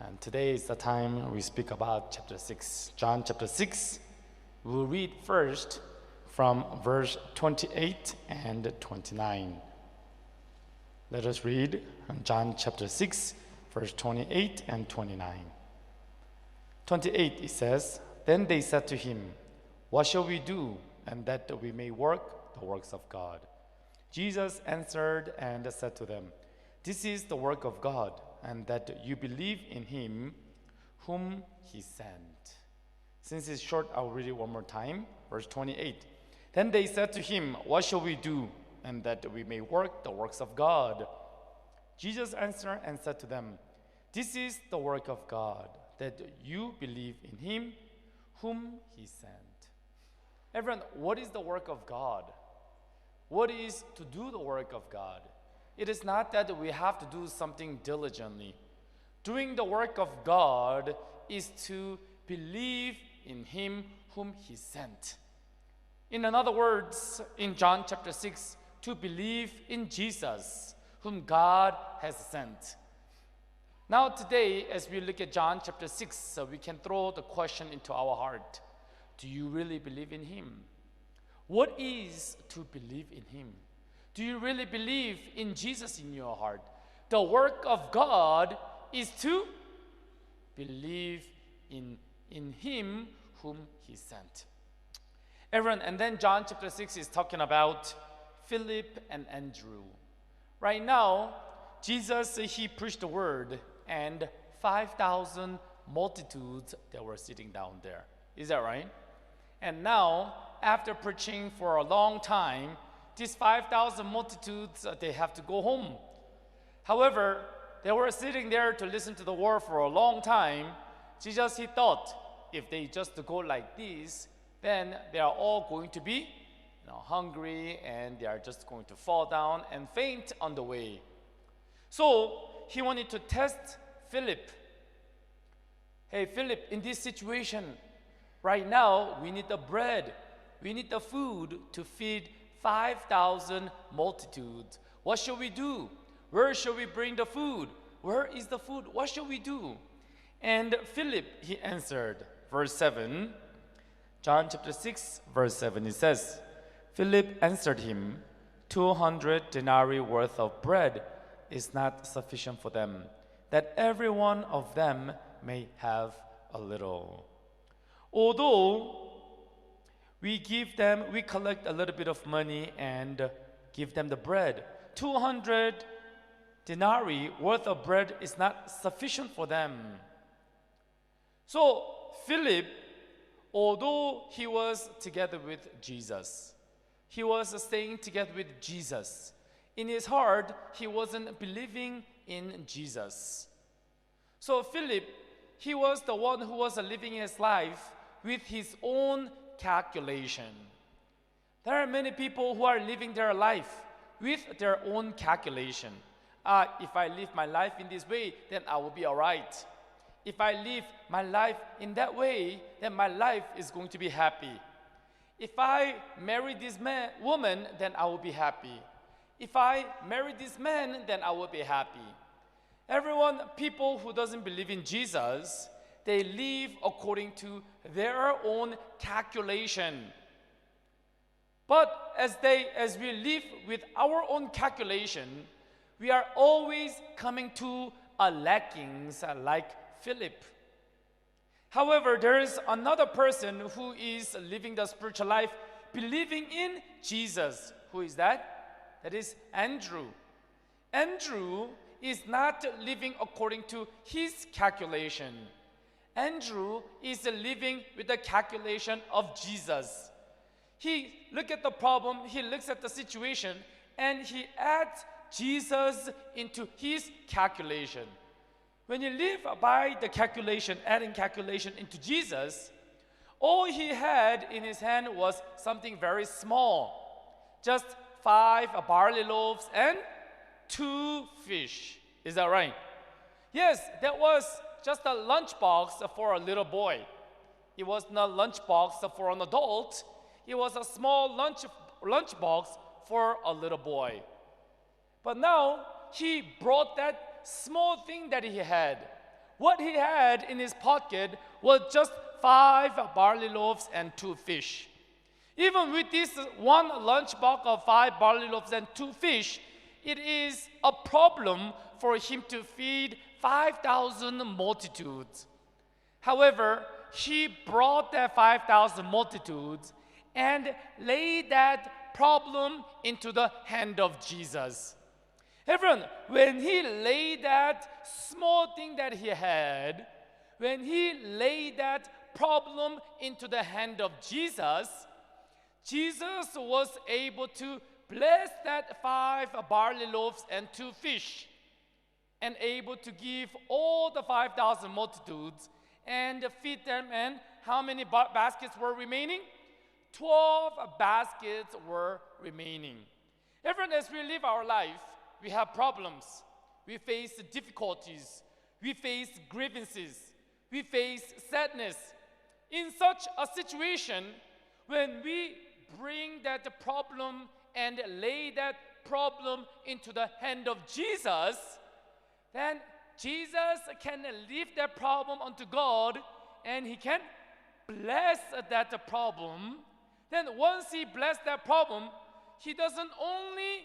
And today is the time we speak about chapter 6, John chapter 6. We'll read first from verse 28 and 29. Let us read John chapter 6, verse 28 and 29. 28, it says, "Then they said to him, 'What shall we do, and that we may work the works of God?' Jesus answered and said to them, 'This is the work of God, and that you believe in him whom he sent.'" Since it's short, I'll read it one more time. Verse 28. "Then they said to him, 'What shall we do, and that we may work the works of God?' Jesus answered and said to them, 'This is the work of God, that you believe in him whom he sent.'" Everyone, what is the work of God? What is to do the work of God? It is not that we have to do something diligently. Doing the work of God is to believe in him whom he sent. In other words, in John chapter 6, to believe in Jesus, whom God has sent. Now today, as we look at John chapter 6, we can throw the question into our heart. Do you really believe in him? What is to believe in him? Do you really believe in Jesus in your heart? The work of God is to believe in him whom he sent. Everyone, and then John chapter 6 is talking about Philip and Andrew. Right now, Jesus, he preached the word, and 5,000 multitudes that were sitting down there. Is that right? And now, after preaching for a long time, these 5,000 multitudes, they have to go home. However, they were sitting there to listen to the word for a long time. Jesus, he thought, if they just go like this, then they are all going to be hungry, and they are just going to fall down and faint on the way. So he wanted to test Philip. Hey, Philip, in this situation, right now, we need the bread. We need the food to feed 5,000 multitudes. What shall we do? Where shall we bring the food? Where is the food? What shall we do? And Philip, he answered, verse 7, John chapter 6, verse 7, it says, "Philip answered him, 200 denarii worth of bread is not sufficient for them, that every one of them may have a little." Although we collect a little bit of money and give them the bread, 200 denarii worth of bread is not sufficient for them. So Philip, although he was together with Jesus, he was staying together with Jesus, in his heart, he wasn't believing in Jesus. So Philip, he was the one who was living his life with his own calculation. There are many people who are living their life with their own calculation. If I live my life in this way, then I will be all right. If I live my life in that way, then my life is going to be happy. If I marry this woman, then I will be happy. If I marry this man, then I will be happy. People who doesn't believe in Jesus, they live according to their own calculation. But as we live with our own calculation, we are always coming to a lackings like Philip. However, there is another person who is living the spiritual life, believing in Jesus. Who is that? That is Andrew. Andrew is not living according to his calculation. Andrew is living with the calculation of Jesus. He looks at the problem, he looks at the situation, and he adds Jesus into his calculation. When you live by the calculation, adding calculation into Jesus, all he had in his hand was something very small. Just 5 barley loaves and 2 fish. Is that right? Yes, that was just a lunchbox for a little boy. It was not a lunchbox for an adult. It was a small lunchbox for a little boy. But now he brought that small thing that he had. what he had in his pocket was just 5 barley loaves and 2 fish. Even with this one lunchbox of 5 barley loaves and 2 fish, it is a problem for him to feed 5,000 multitudes. However, he brought that 5,000 multitudes and laid that problem into the hand of Jesus. Everyone, when he laid that small thing that he had, when he laid that problem into the hand of Jesus, Jesus was able to bless that 5 barley loaves and 2 fish, and able to give all the 5,000 multitudes and feed them. And how many baskets were remaining? 12 baskets were remaining. Everyone, as we live our life, we have problems. We face difficulties. We face grievances. We face sadness. In such a situation, when we bring that problem and lay that problem into the hand of Jesus, then Jesus can leave that problem unto God, and he can bless that problem. Then once he blessed that problem, he doesn't only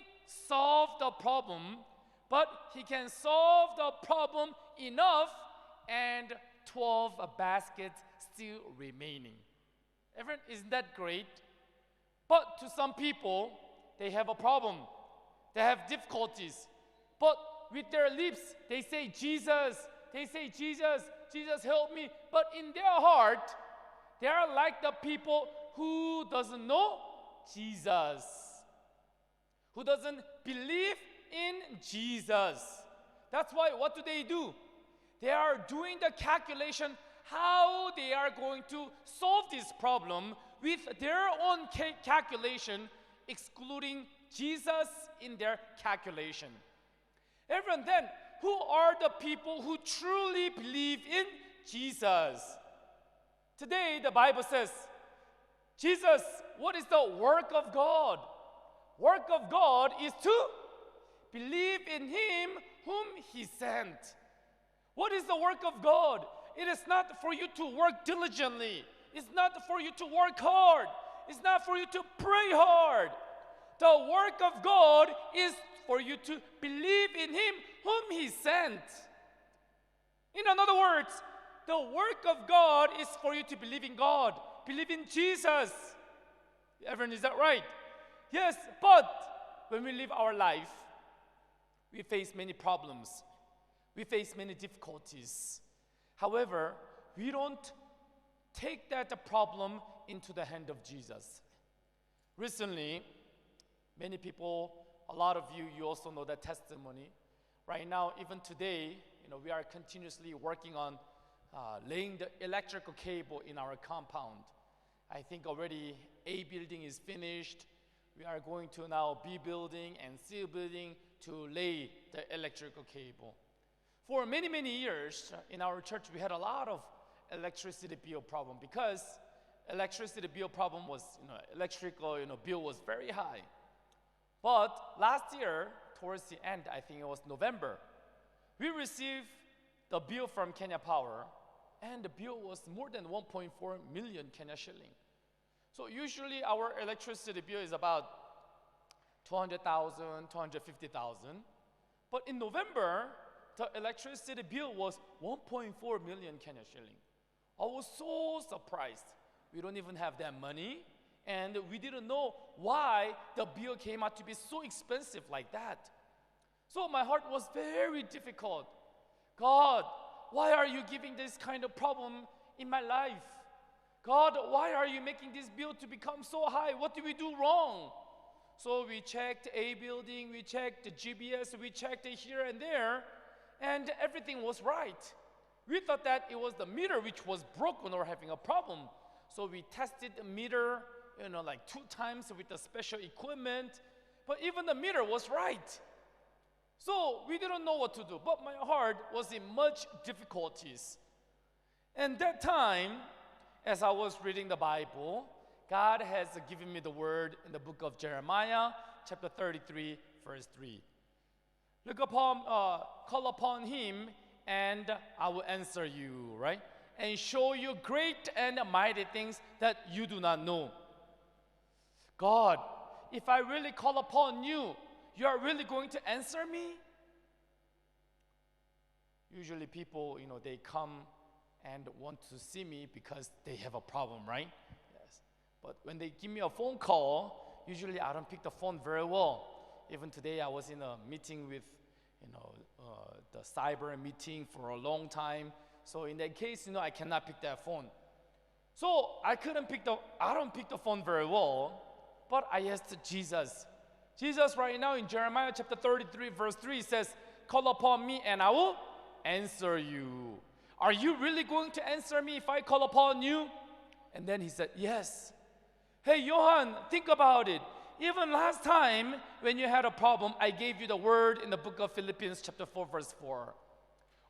solve the problem, but he can solve the problem enough, and 12 baskets still remaining. Everyone, isn't that great? But to some people, they have a problem. They have difficulties. But with their lips, they say, Jesus. They say, Jesus, Jesus, help me. But in their heart, they are like the people who doesn't know Jesus, who doesn't believe in Jesus. That's why, what do? They are doing the calculation how they are going to solve this problem with their own calculation, excluding Jesus in their calculation. Everyone, then, who are the people who truly believe in Jesus? Today, the Bible says, Jesus, what is the work of God? Work of God is to believe in him whom he sent. What is the work of God? It is not for you to work diligently. It's not for you to work hard. It's not for you to pray hard. The work of God is for you to believe in him whom he sent. In other words, the work of God is for you to believe in God, believe in Jesus. Everyone, is that right? Yes, but when we live our life, we face many problems. We face many difficulties. However, we don't take that problem into the hand of Jesus. Recently, many people, a lot of you also know that testimony. Right now, even today, we are continuously working on laying the electrical cable in our compound. I think already A building is finished. We are going to now B building and C building to lay the electrical cable. For many, many years in our church, we had a lot of electricity bill problem because electricity bill problem was, electrical, bill was very high. But last year, towards the end, I think it was November, we received the bill from Kenya Power, and the bill was more than 1.4 million Kenya shilling. So usually our electricity bill is about 200,000, 250,000. But in November, the electricity bill was 1.4 million Kenya shilling. I was so surprised. We don't even have that money, and we didn't know why the bill came out to be so expensive like that. So my heart was very difficult. God, why are you giving this kind of problem in my life? God, why are you making this bill to become so high? What did we do wrong? So we checked A building, we checked the GBS, we checked it here and there, and everything was right. We thought that it was the meter which was broken or having a problem. So we tested the meter, like 2 times with the special equipment, but even the meter was right. So we didn't know what to do, but my heart was in much difficulties. And that time, as I was reading the Bible, God has given me the word in the book of Jeremiah, chapter 33, verse 3. Call upon him, and I will answer you, right? And show you great and mighty things that you do not know. God, if I really call upon you, you are really going to answer me? Usually people, they come and want to see me because they have a problem, right? Yes. But when they give me a phone call, usually I don't pick the phone very well. Even today I was in a meeting with, the cyber meeting for a long time. So in that case, I cannot pick that phone. So I don't pick the phone very well, but I asked Jesus. Jesus right now in Jeremiah chapter 33 verse 3 says, call upon me and I will answer you. Are you really going to answer me if I call upon you? And then he said, yes. Hey, Johan, think about it. Even last time when you had a problem, I gave you the word in the book of Philippians chapter 4 verse 4.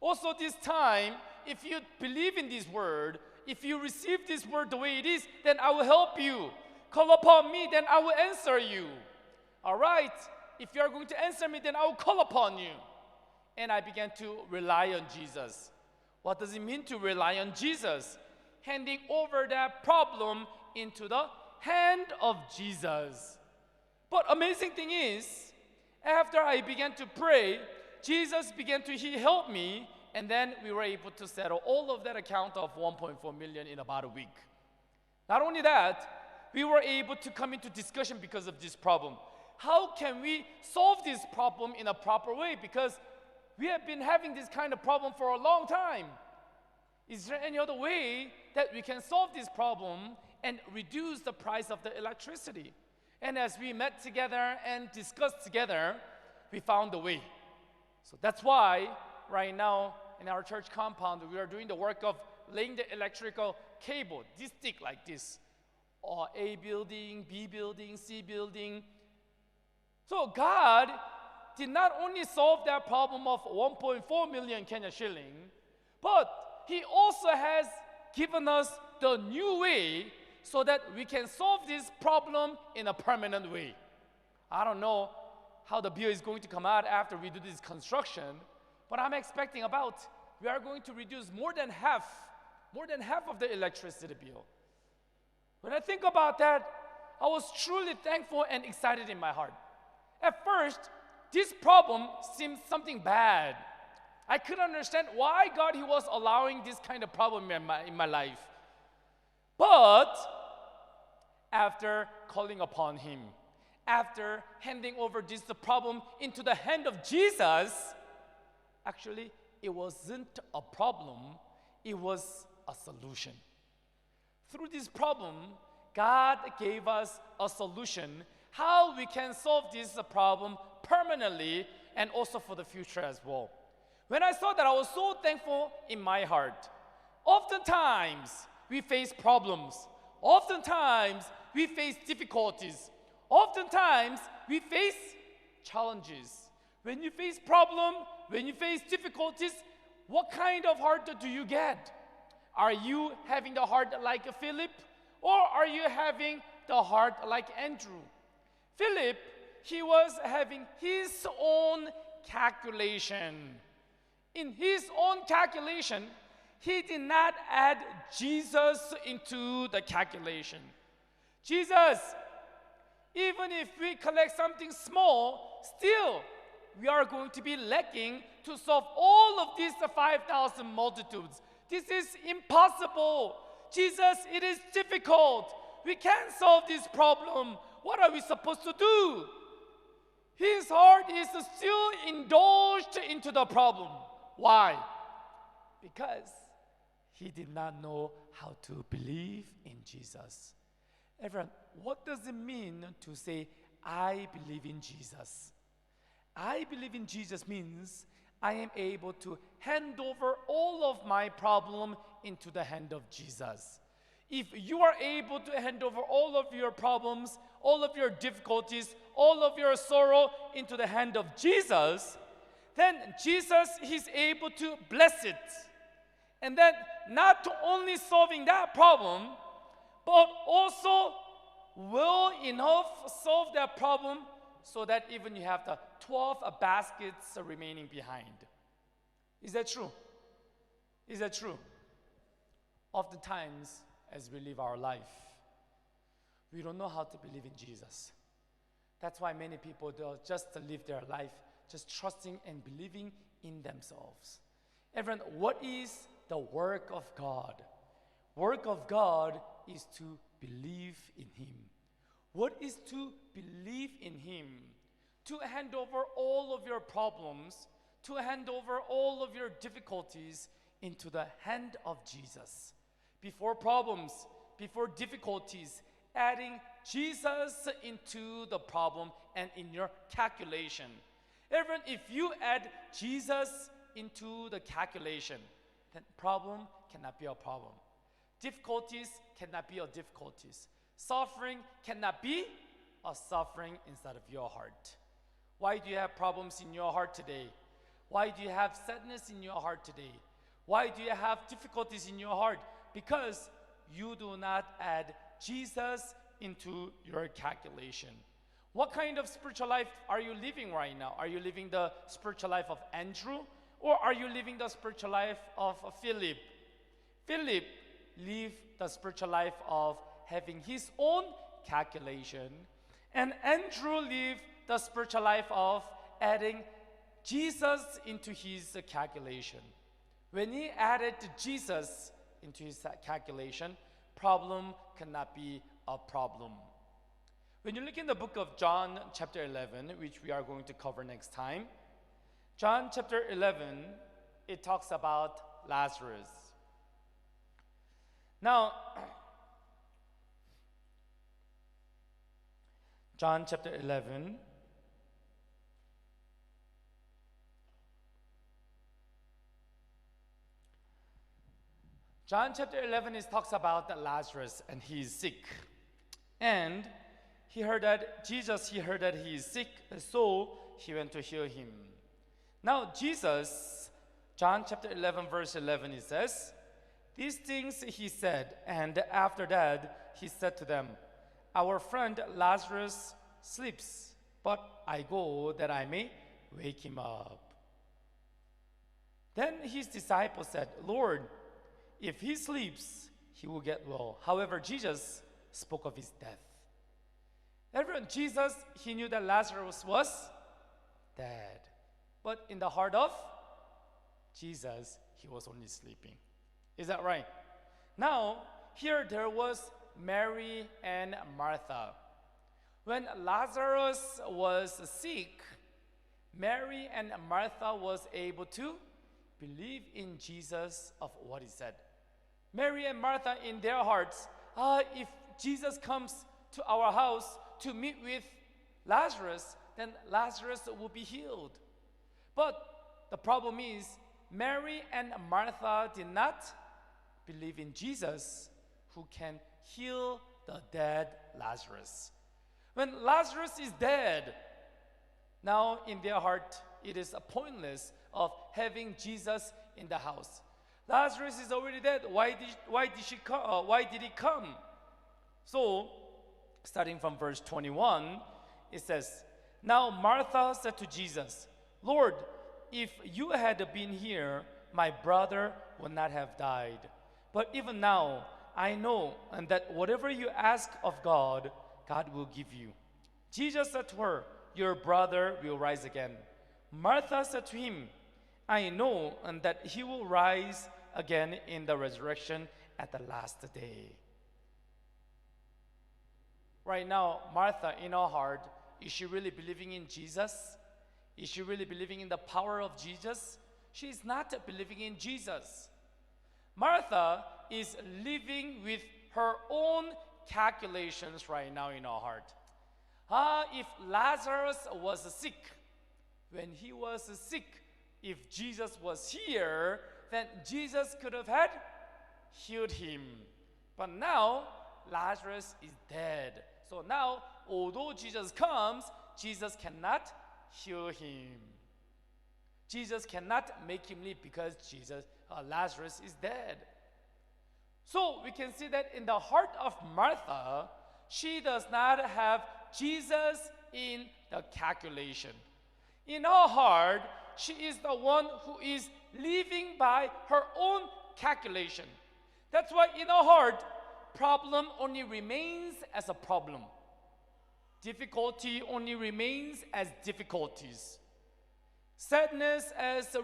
Also this time, if you believe in this word, if you receive this word the way it is, then I will help you. Call upon me, then I will answer you. All right, if you are going to answer me, then I will call upon you. And I began to rely on Jesus. What does it mean to rely on Jesus? Handing over that problem into the hand of Jesus. But amazing thing is, after I began to pray, Jesus began to help me, and then we were able to settle all of that account of 1.4 million in about a week. Not only that, we were able to come into discussion because of this problem. How can we solve this problem in a proper way? Because we have been having this kind of problem for a long time. Is there any other way that we can solve this problem and reduce the price of the electricity? And as we met together and discussed together, we found a way. So that's why right now in our church compound, we are doing the work of laying the electrical cable, this thick like this, or A building, B building, C building. So God did not only solve that problem of 1.4 million Kenya shilling, but He also has given us the new way so that we can solve this problem in a permanent way. I don't know how the bill is going to come out after we do this construction, but I'm expecting we are going to reduce more than half of the electricity bill. When I think about that, I was truly thankful and excited in my heart. At first, this problem seemed something bad. I couldn't understand why God He was allowing this kind of problem in my life. But after calling upon Him, after handing over the problem into the hand of Jesus, actually it wasn't a problem, it was a solution. Through this problem, God gave us a solution how we can solve this problem permanently and also for the future as well. When I saw that, I was so thankful in my heart. Oftentimes, we face problems. Oftentimes, we face difficulties. Oftentimes, we face challenges. When you face problem, when you face difficulties, what kind of heart do you get? Are you having the heart like Philip, or are you having the heart like Andrew? Philip, he was having his own calculation. In his own calculation, he did not add Jesus into the calculation. Jesus, even if we collect something small, still we are going to be lacking to solve all of these 5,000 multitudes. This is impossible. Jesus, it is difficult. We can't solve this problem. What are we supposed to do? His heart is still indulged into the problem. Why? Because he did not know how to believe in Jesus. Everyone, what does it mean to say, I believe in Jesus? I believe in Jesus means I am able to hand over all of my problem into the hand of Jesus. If you are able to hand over all of your problems, all of your difficulties, all of your sorrow into the hand of Jesus, then Jesus is able to bless it. And then not only solving that problem, but also will enough solve that problem so that even you have the 12 baskets remaining behind. Is that true? Is that true? Oftentimes, as we live our life, we don't know how to believe in Jesus. That's why many people they'll just live their life just trusting and believing in themselves. Everyone, what is the work of God? Work of God is to believe in Him. What is to believe in Him? To hand over all of your problems, to hand over all of your difficulties into the hand of Jesus. Before problems, before difficulties, adding Jesus into the problem and in your calculation. Everyone, if you add Jesus into the calculation, then problem cannot be a problem. Difficulties cannot be a difficulties. Suffering cannot be a suffering inside of your heart. Why do you have problems in your heart today? Why do you have sadness in your heart today? Why do you have difficulties in your heart? Because you do not add Jesus into your calculation. What kind of spiritual life are you living right now? Are you living the spiritual life of Andrew? Or are you living the spiritual life of Philip? Philip lived the spiritual life of having his own calculation. And Andrew lived the spiritual life of adding Jesus into his calculation. When he added Jesus into his calculation, problem cannot be a problem. When you look in the book of John chapter 11, which we are going to cover next time, John chapter 11, it talks about Lazarus. Now, John chapter 11, it talks about Lazarus and he is sick. And he heard that he is sick, so he went to heal him. Now Jesus, John chapter 11 verse 11, it says, these things he said, and after that he said to them, our friend Lazarus sleeps, but I go that I may wake him up. Then his disciples said, Lord, if he sleeps, he will get well. However, Jesus spoke of his death. Everyone, Jesus, he knew that Lazarus was dead. But in the heart of Jesus, he was only sleeping. Is that right? Now, here there was Mary and Martha. When Lazarus was sick, Mary and Martha was able to believe in Jesus of what he said. Mary and Martha in their hearts, if Jesus comes to our house to meet with Lazarus, then Lazarus will be healed. But the problem is, Mary and Martha did not believe in Jesus who can heal the dead Lazarus. When Lazarus is dead, now in their heart, it is pointless of having Jesus in the house. Lazarus is already dead. Why did he come? So, starting from verse 21, it says, now Martha said to Jesus, Lord, if you had been here, my brother would not have died. But even now, I know and that whatever you ask of God, God will give you. Jesus said to her, your brother will rise again. Martha said to him, I know and that he will rise again in the resurrection at the last day. Right now, Martha, in her heart, is she really believing in Jesus? Is she really believing in the power of Jesus? She is not believing in Jesus. Martha is living with her own calculations right now in her heart. If Lazarus was sick, when he was sick, if Jesus was here, then Jesus could have had healed him. But now, Lazarus is dead. So now, although Jesus comes, Jesus cannot heal him. Jesus cannot make him live because Lazarus is dead. So we can see that in the heart of Martha, she does not have Jesus in the calculation. In her heart, she is the one who is living by her own calculation. That's why in our heart, problem only remains as a problem. Difficulty only remains as difficulties. Sadness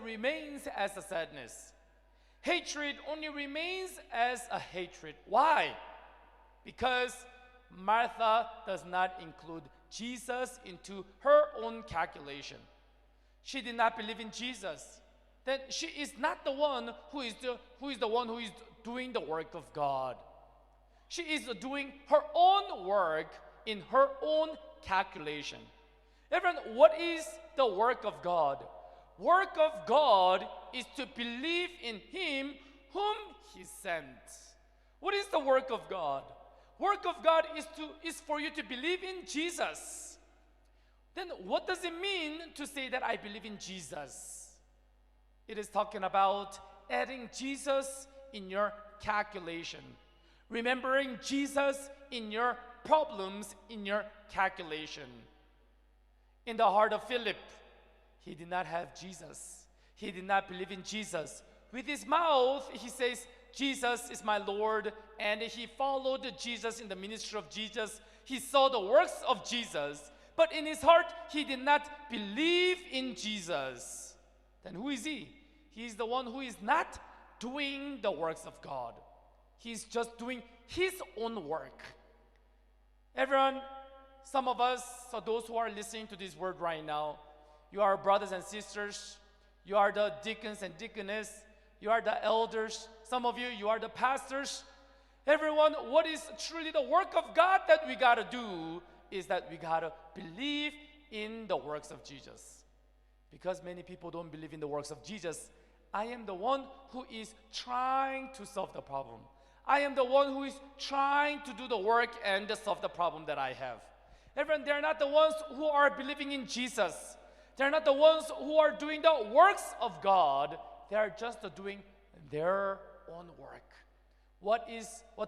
remains as a sadness. Hatred only remains as a hatred. Why? Because Martha does not include Jesus into her own calculation. She did not believe in Jesus. Then she is not the one who is doing the work of God. She is doing her own work in her own calculation. Everyone, what is the work of God? Work of God is to believe in Him whom He sent. What is the work of God? Work of God is for you to believe in Jesus. Then what does it mean to say that I believe in Jesus? It is talking about adding Jesus in your calculation. Remembering Jesus in your problems, in your calculation. In the heart of Philip, he did not have Jesus. He did not believe in Jesus. With his mouth, he says, Jesus is my Lord, and he followed Jesus in the ministry of Jesus. He saw the works of Jesus, but in his heart, he did not believe in Jesus. Then who is he? He is the one who is not doing the works of God. He's just doing his own work. Everyone, some of us, so those who are listening to this word right now, you are brothers and sisters, you are the deacons and deaconess, you are the elders, some of you, you are the pastors. Everyone, what is truly the work of God that we gotta do is that we gotta believe in the works of Jesus. Because many people don't believe in the works of Jesus, I am the one who is trying to solve the problem. I am the one who is trying to do the work and to solve the problem that I have. Everyone, they're not the ones who are believing in Jesus. They're not the ones who are doing the works of God. They are just doing their own work. What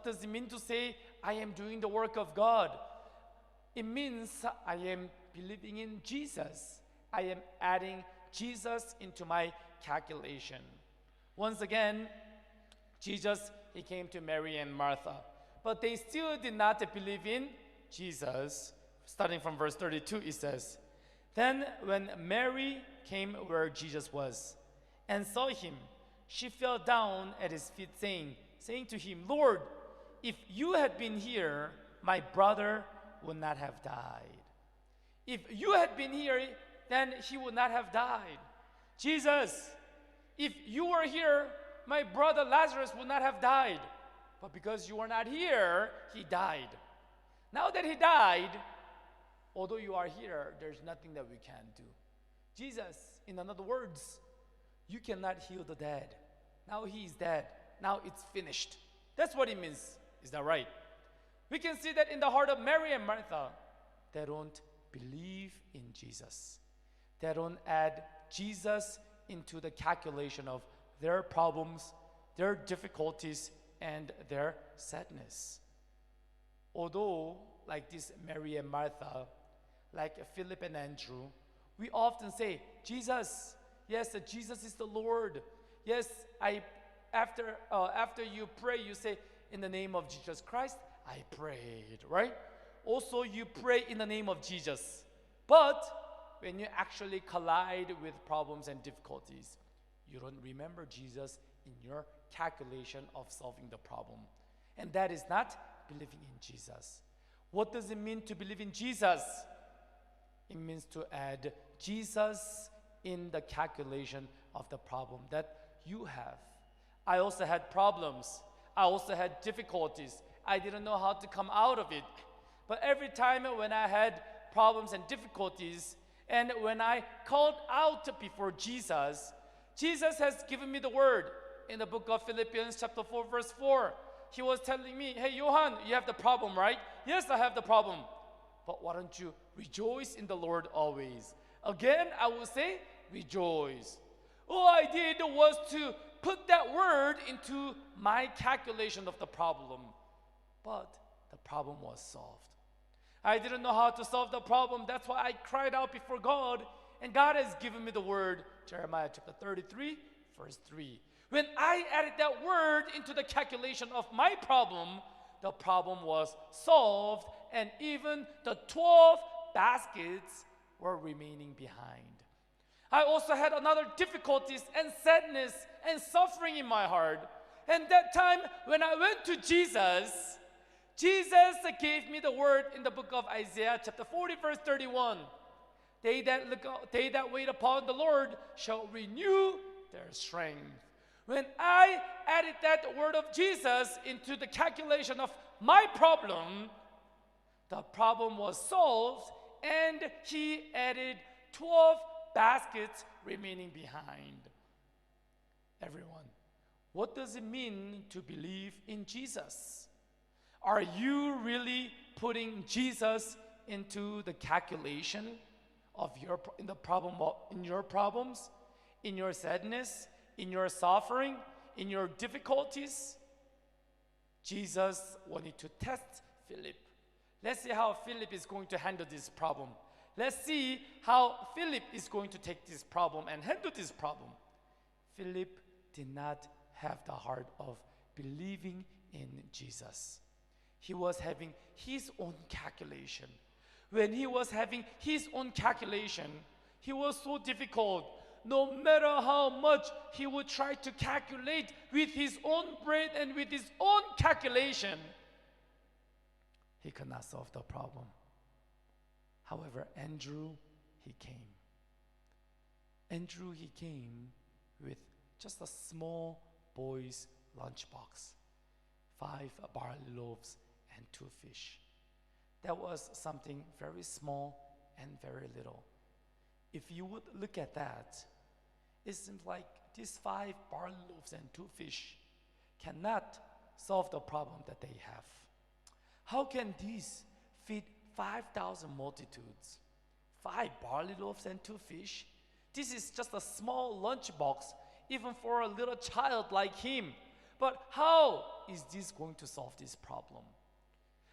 does it mean to say, I am doing the work of God? It means I am believing in Jesus. I am adding Jesus into my calculation. Once again, Jesus, he came to Mary and Martha, but they still did not believe in Jesus. Starting from verse 32, it says, Then when Mary came where Jesus was and saw him, she fell down at his feet, saying to him, Lord, if you had been here, my brother would not have died. If you had been here, then he would not have died. Jesus, if you were here, my brother Lazarus would not have died. But because you were not here, he died. Now that he died, although you are here, there's nothing that we can do. Jesus, in other words, you cannot heal the dead. Now he is dead. Now it's finished. That's what it means. Is that right? We can see that in the heart of Mary and Martha. They don't believe in Jesus. They don't add Jesus into the calculation of their problems, their difficulties, and their sadness. Although, like this Mary and Martha, like Philip and Andrew, we often say, Jesus, yes, Jesus is the Lord. Yes, after you pray, you say, in the name of Jesus Christ, I prayed, right? Also, you pray in the name of Jesus. But when you actually collide with problems and difficulties, you don't remember Jesus in your calculation of solving the problem. And that is not believing in Jesus. What does it mean to believe in Jesus? It means to add Jesus in the calculation of the problem that you have. I also had problems. I also had difficulties. I didn't know how to come out of it. But every time when I had problems and difficulties, and when I called out before Jesus, Jesus has given me the word. In the book of Philippians chapter 4, verse 4, he was telling me, hey, Johan, you have the problem, right? Yes, I have the problem. But why don't you rejoice in the Lord always? Again, I will say, rejoice. All I did was to put that word into my calculation of the problem. But the problem was solved. I didn't know how to solve the problem. That's why I cried out before God. And God has given me the word, Jeremiah chapter 33, verse 3. When I added that word into the calculation of my problem, the problem was solved, and even the 12 baskets were remaining behind. I also had another difficulties and sadness and suffering in my heart. And that time when I went to Jesus, Jesus gave me the word in the book of Isaiah chapter 40 verse 31. They that wait upon the Lord shall renew their strength. When I added that word of Jesus into the calculation of my problem, the problem was solved, and he added 12 baskets remaining behind. Everyone, what does it mean to believe in Jesus? Are you really putting Jesus into the calculation of your problems, in your sadness, in your suffering, in your difficulties? Jesus wanted to test Philip. Let's see how Philip is going to handle this problem. Let's see how Philip is going to take this problem and handle this problem. Philip did not have the heart of believing in Jesus. He was having his own calculation. When he was having his own calculation, he was so difficult. No matter how much he would try to calculate with his own brain and with his own calculation, he could not solve the problem. However, Andrew, he came. Andrew, he came with just a small boy's lunchbox, 5 barley loaves and 2 fish. That was something very small and very little. If you would look at that, it seems like these 5 barley loaves and 2 fish cannot solve the problem that they have. How can these feed 5,000 multitudes? 5 barley loaves and 2 fish? This is just a small lunchbox, even for a little child like him. But how is this going to solve this problem?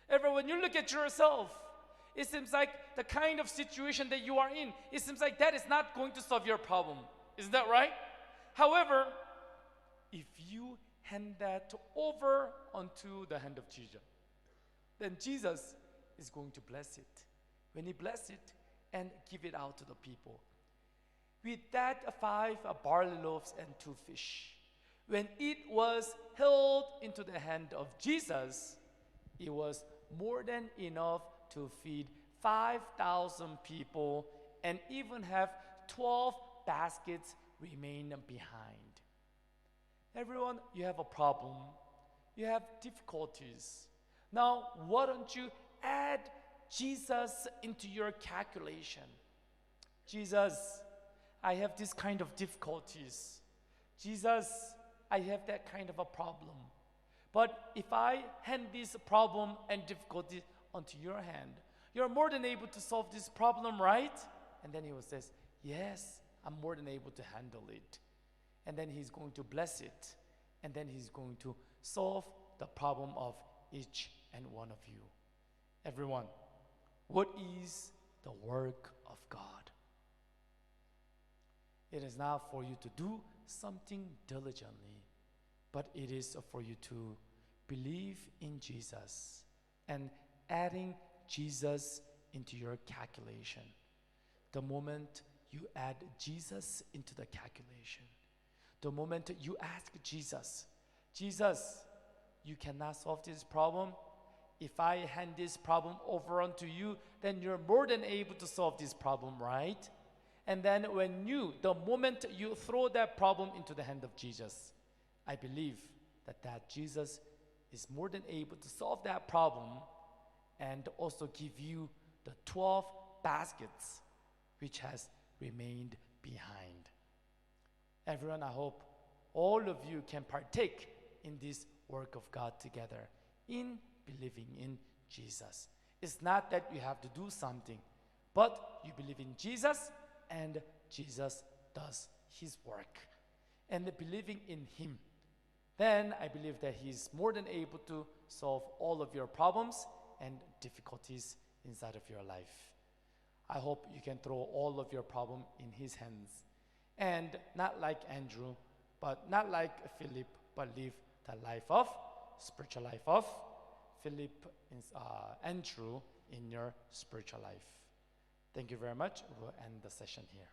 Everyone, when you look at yourself, it seems like the kind of situation that you are in, it seems like that is not going to solve your problem. Isn't that right? However, if you hand that over onto the hand of Jesus, then Jesus is going to bless it. When he bless it and give it out to the people. With that 5 barley loaves and 2 fish, when it was held into the hand of Jesus, it was more than enough to feed 5,000 people and even have 12 baskets remain behind. Everyone, you have a problem. You have difficulties. Now, why don't you add Jesus into your calculation? Jesus, I have this kind of difficulties. Jesus, I have that kind of a problem. But if I hand this problem and difficulty onto your hand, you're more than able to solve this problem, right? And then he will say, yes, I'm more than able to handle it. And then he's going to bless it. And then he's going to solve the problem of each and one of you. Everyone, what is the work of God? It is not for you to do something diligently, but it is for you to believe in Jesus and adding Jesus into your calculation. The moment you add Jesus into the calculation, the moment you ask Jesus, Jesus, you cannot solve this problem. If I hand this problem over unto you, then you're more than able to solve this problem, right? And then the moment you throw that problem into the hand of Jesus, I believe that Jesus is more than able to solve that problem and also give you the 12 baskets which has remained behind. Everyone, I hope all of you can partake in this work of God together in believing in Jesus. It's not that you have to do something, but you believe in Jesus and Jesus does his work. And believing in him, then I believe that he's more than able to solve all of your problems and difficulties inside of your life. I hope you can throw all of your problem in his hands. And not like Andrew, but not like Philip, but live the life of, spiritual life of Philip Andrew in your spiritual life. Thank you very much. We'll end the session here.